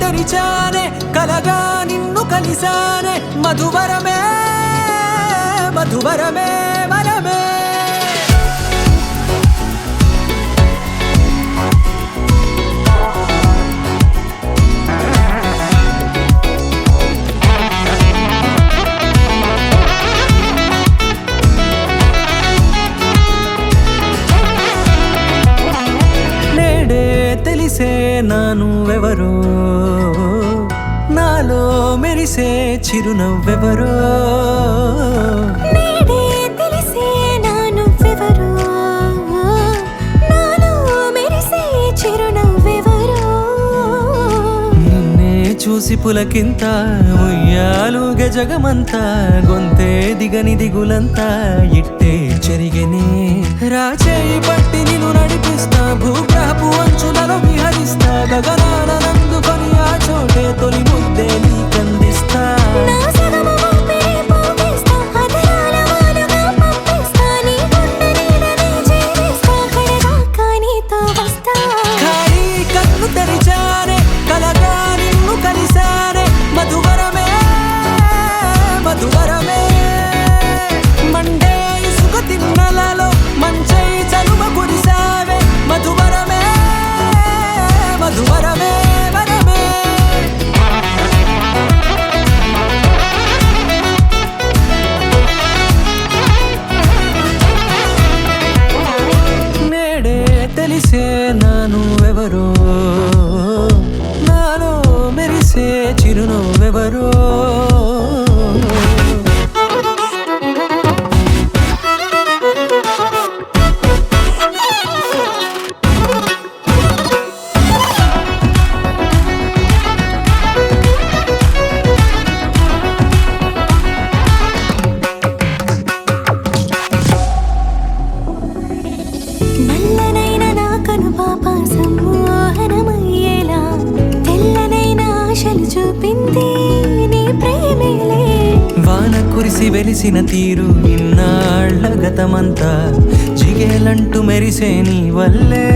తెరిచానే కలగా నిన్ను కలిసానే మధువరమే మధువరమే వరమే తెలిసే నానువెవరో నాలో మెరిసే చిరునవ్వెవరో నేడే తెలిసే నానువెవరో నాలో మెరిసే చిరునవ్వెవరో నిన్నే చూసి పులకింత ఉయ్యాలుగే జగమంతా గొంతే దిగని దిగులంతా ఇట్టే చెరిగెనే రాచేయి పట్టి నిన్ను నడిపిస్తా భూగ్రహపు అంచులలో విహరిస్తా గగనానందుకొని ఆ చోటే తొలి ముద్దే నీకందిస్తా నా సగము ఊపిరి పోగిస్తా అదరాల వాలుగా పంపిస్తా నీ గుండె నీడనే జీవిస్తా కడదాకా నీతో వస్తా ఖాళీ కన్ను తెరిచానే కలగా నిన్ను కలిసానే మధువరమే మధువరమే మండే ఇసుక తిన్నలలో మంచై చలువ కురిసావే మధువరమే మధువరమే వరమే నేడే తెలిసే నానువెవరో నాలో మెరిసే చిరునవ్వెవరో నల్లనైన నా కనుపాప సమ్మోహనమయ్యేలా తెల్లనైన ఆశలు చూపింది నీ ప్రేమేలే వాన కురిసి వెలిసిన తీరు ఇన్నాళ్ల గతమంతా జిగేలంటూ మెరిసే నీ వల్లే